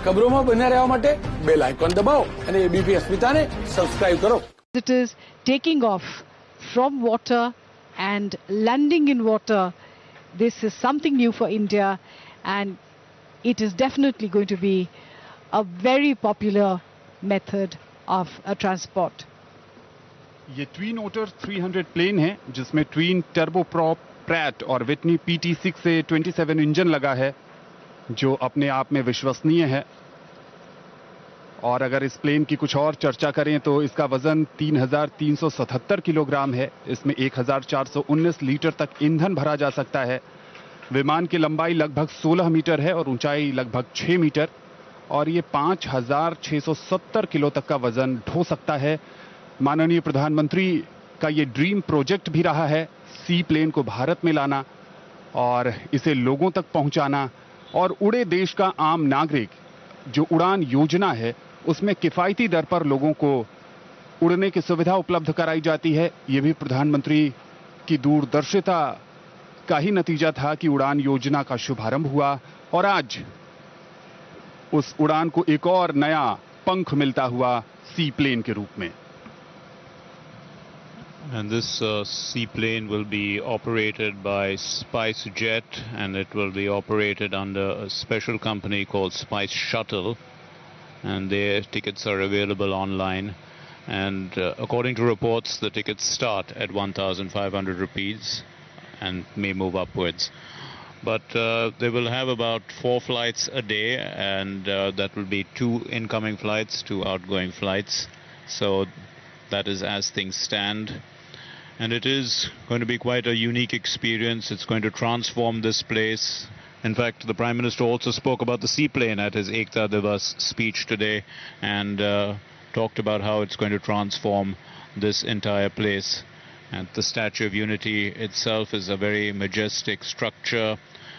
ખબરોમાં બન્યા રહેવા માટે બેલ આઇકોન દબાવો અને એબીપી અસ્મિતાને સબસ્ક્રાઇબ કરો. It is taking off from water and landing in water. This is something new for India, and it is definitely going to be a very popular method of transport. ये tween ओटर 300 plane है जिसमें tween turboprop Pratt और Whitney PT6 से 27 engine लगा है जो अपने आप में विश्वसनीय है. और अगर इस प्लेन की कुछ और चर्चा करें तो इसका वजन 3,377 किलोग्राम है. इसमें 1,419 लीटर तक ईंधन भरा जा सकता है. विमान की लंबाई लगभग 16 मीटर है और ऊंचाई लगभग 6 मीटर और ये 5,670 किलो तक का वजन ढो सकता है. माननीय प्रधानमंत्री का ये ड्रीम प्रोजेक्ट भी रहा है, सी प्लेन को भारत में लाना और इसे लोगों तक पहुंचाना. और उड़े देश का आम नागरिक जो उड़ान योजना है उसमें किफायती दर पर लोगों को उड़ने की सुविधा उपलब्ध कराई जाती है. ये भी प्रधानमंत्री की दूरदर्शिता का ही नतीजा था कि उड़ान योजना का शुभारंभ हुआ और आज उस उड़ान को एक और नया पंख मिलता हुआ सी प्लेन के रूप में. And this seaplane will be operated by SpiceJet, and it will be operated under a special company called Spice Shuttle, and their tickets are available online. And according to reports, the tickets start at 1,500 rupees and may move upwards. But they will have about 4 flights a day, and that will be 2 incoming flights, 2 outgoing flights. So that is as things stand. And it is going to be quite a unique experience. It's going to transform this place. In fact, the Prime Minister also spoke about the seaplane at his Ekta Divas speech today and talked about how it's going to transform this entire place. And the Statue of Unity itself is a very majestic structure,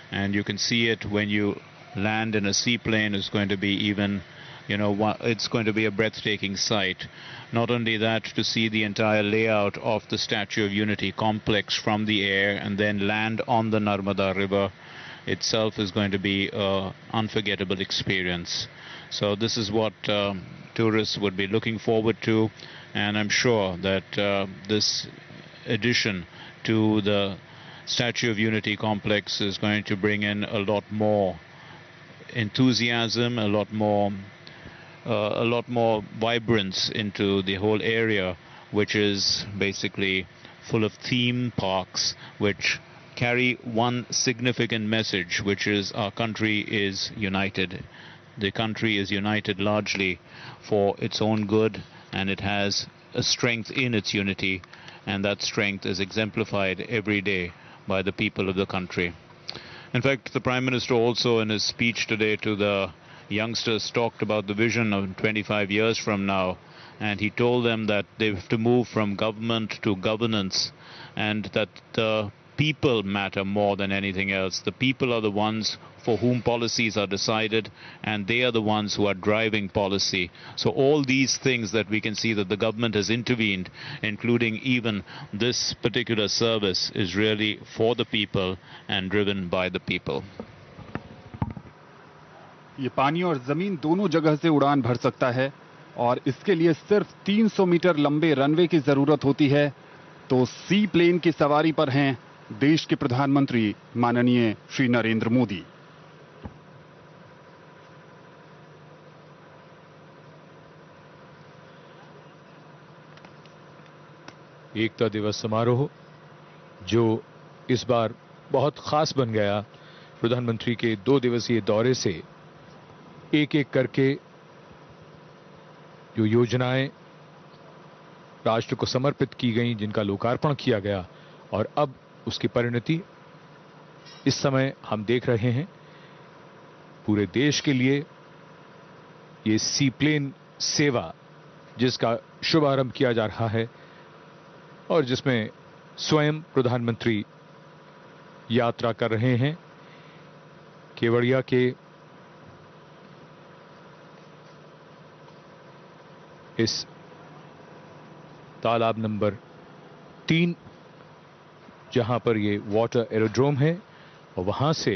and you can see it when you land in a seaplane. It's going to be even, it's going to be a breathtaking sight. Not only that, to see the entire layout of the Statue of Unity complex from the air and then land on the Narmada River itself is going to be an unforgettable experience. So this is what tourists would be looking forward to, and I'm sure that this addition to the Statue of Unity complex is going to bring in a lot more enthusiasm, a lot more vibrance into the whole area, which is basically full of theme parks which carry one significant message, which is our country is united. The country is united largely for its own good, and it has a strength in its unity, and that strength is exemplified every day by the people of the country. In fact, the Prime Minister also in his speech today to the youngsters talked about the vision of 25 years from now, and he told them that they have to move from government to governance, and that the people matter more than anything else. The people are the ones for whom policies are decided, and they are the ones who are driving policy. So all these things that we can see that the government has intervened, including even this particular service, is really for the people and driven by the people. ये पानी और जमीन दोनों जगह से उड़ान भर सकता है और इसके लिए सिर्फ 300 मीटर लंबे रनवे की जरूरत होती है. तो सी प्लेन की सवारी पर हैं देश के प्रधानमंत्री माननीय श्री नरेंद्र मोदी. एकता दिवस समारोह जो इस बार बहुत खास बन गया, प्रधानमंत्री के 2 दिवसीय दौरे से एक एक करके जो योजनाएं राष्ट्र को समर्पित की गई, जिनका लोकार्पण किया गया, और अब उसकी परिणति इस समय हम देख रहे हैं. पूरे देश के लिए ये सी प्लेन सेवा जिसका शुभारंभ किया जा रहा है और जिसमें स्वयं प्रधानमंत्री यात्रा कर रहे हैं. केवड़िया के इस तालाब नंबर 3 जहां पर ये वाटर एरोड्रोम है, और वहां से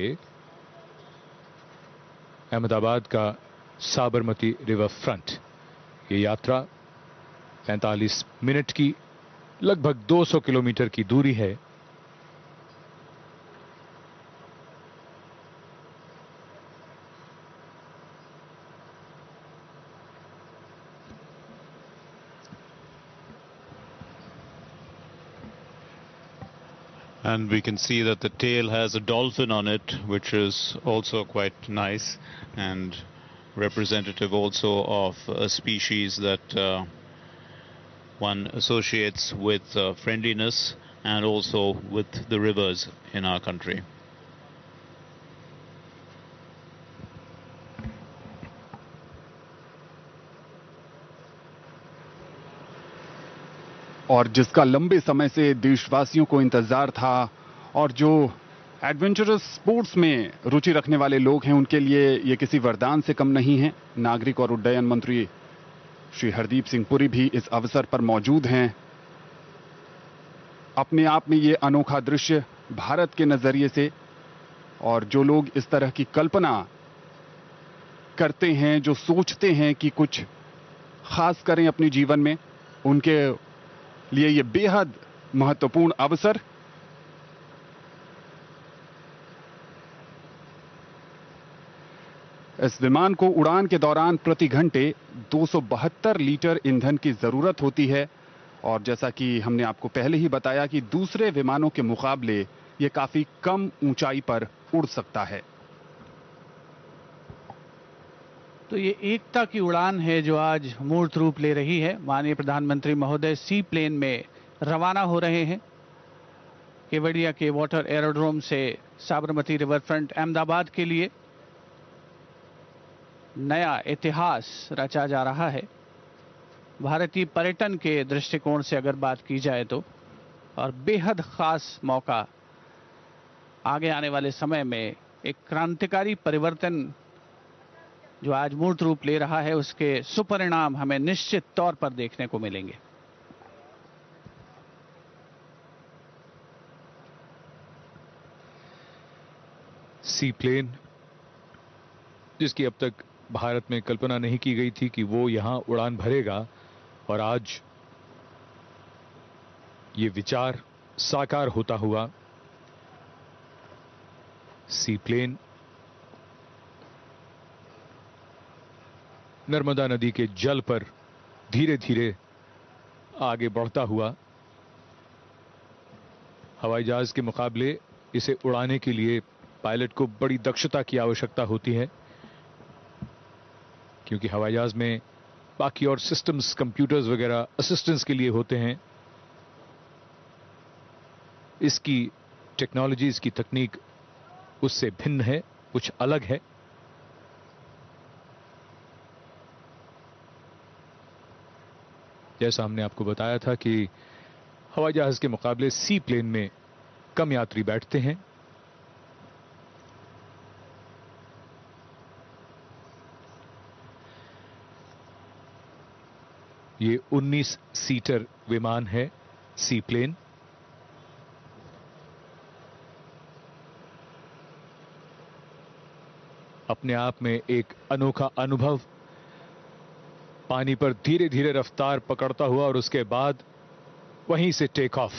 अहमदाबाद का साबरमती रिवर फ्रंट। ये यात्रा 45 मिनट की लगभग 200 किलोमीटर की दूरी है। And we can see that the tail has a dolphin on it, which is also quite nice and representative also of a species that one associates with friendliness and also with the rivers in our country. और जिसका लंबे समय से देशवासियों को इंतजार था और जो एडवेंचरस स्पोर्ट्स में रुचि रखने वाले लोग हैं उनके लिए ये किसी वरदान से कम नहीं है। नागरिक और उड्डयन मंत्री श्री हरदीप सिंह पुरी भी इस अवसर पर मौजूद हैं। अपने आप में ये अनोखा दृश्य भारत के नजरिए से, और जो लोग इस तरह की कल्पना करते हैं, जो सोचते हैं कि कुछ खास करें अपने जीवन में, उनके लिए ये बेहद महत्वपूर्ण अवसर। इस विमान को उड़ान के दौरान प्रति घंटे 272 लीटर ईंधन की जरूरत होती है, और जैसा कि हमने आपको पहले ही बताया कि दूसरे विमानों के मुकाबले ये काफी कम ऊंचाई पर उड़ सकता है। तो ये एकता की उड़ान है जो आज मूर्त रूप ले रही है। माननीय प्रधानमंत्री महोदय सी प्लेन में रवाना हो रहे हैं केवड़िया के वाटर एरोड्रोम से साबरमती रिवर फ्रंट अहमदाबाद के लिए। नया इतिहास रचा जा रहा है भारतीय पर्यटन के दृष्टिकोण से अगर बात की जाए तो, और बेहद खास मौका आगे आने वाले समय में एक क्रांतिकारी परिवर्तन जो आज मूर्त रूप ले रहा है उसके सुपरिणाम हमें निश्चित तौर पर देखने को मिलेंगे। सी प्लेन, जिसकी अब तक भारत में कल्पना नहीं की गई थी कि वो यहां उड़ान भरेगा, और आज ये विचार साकार होता हुआ। सी प्लेन नर्मदा नदी के जल पर धीरे धीरे आगे बढ़ता हुआ। हवाई जहाज के मुकाबले इसे उड़ाने के लिए पायलट को बड़ी दक्षता की आवश्यकता होती है, क्योंकि हवाई जहाज में बाकी और सिस्टम्स, कंप्यूटर्स वगैरह असिस्टेंस के लिए होते हैं। इसकी टेक्नोलॉजी, इसकी तकनीक उससे भिन्न है, कुछ अलग है। जैसा हमने आपको बताया था कि हवाई जहाज के मुकाबले सी प्लेन में कम यात्री बैठते हैं। ये 19 सीटर विमान है सी प्लेन। अपने आप में एक अनोखा अनुभव। पानी पर धीरे धीरे रफ्तार पकड़ता हुआ और उसके बाद वहीं से टेक ऑफ।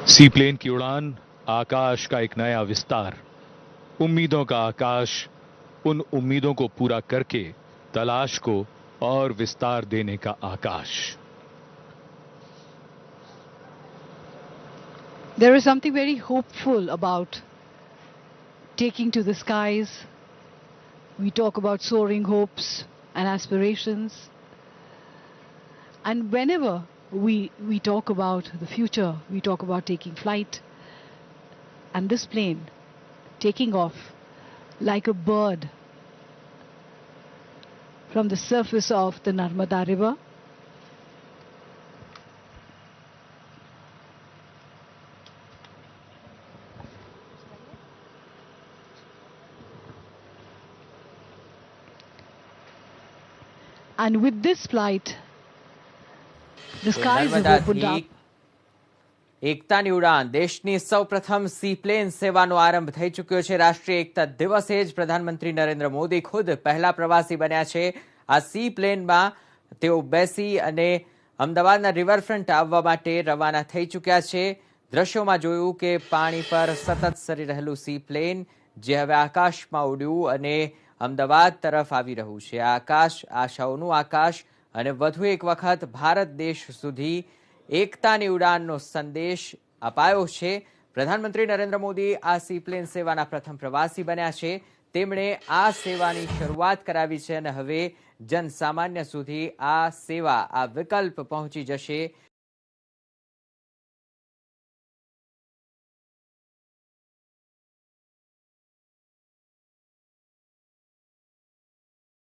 सी प्लेन की उड़ान आकाश का एक नया विस्तार, उम्मीदों का आकाश, उन उम्मीदों को पूरा करके तलाश को और विस्तार देने का आकाश। There is something very hopeful about taking to the skies. We talk about soaring hopes and aspirations. And whenever we talk about the future, we talk about taking flight. And this plane taking off like a bird from the surface of the Narmada River. And with this flight, the skies have opened up. એકતાની ઉડાન દેશની સૌપ્રથમ sea plane સેવાનો આરંભ થઈ ચૂક્યો છે. રાષ્ટ્રીય એકતા દિવસે જ પ્રધાનમંત્રી નરેન્દ્ર મોદી ખુદ પહેલા પ્રવાસી બન્યા છે. આ સી પ્લેનમાં તેઓ બેસી અને અમદાવાદના રિવરફ્રન્ટ આવવા માટે રવાના થઈ ચૂક્યા છે. દ્રશ્યોમાં જોયું કે પાણી પર સતત સરી રહેલું સી પ્લેન જે હવે આકાશમાં ઉડ્યું અને અમદાવાદ તરફ આવી રહ્યું છે. આકાશ આશાઓનું આકાશ અને વધુ એક વખત ભારત દેશ સુધી એકતાની ઉડાનનો સંદેશ અપાયો છે. પ્રધાનમંત્રી નરેન્દ્ર મોદી આ સી પ્લેન સેવાના પ્રથમ પ્રવાસી બન્યા છે. તેમણે આ સેવાની શરૂઆત કરાવી છે અને હવે જનસામાન્ય સુધી આ સેવા, આ વિકલ્પ પહોંચી જશે.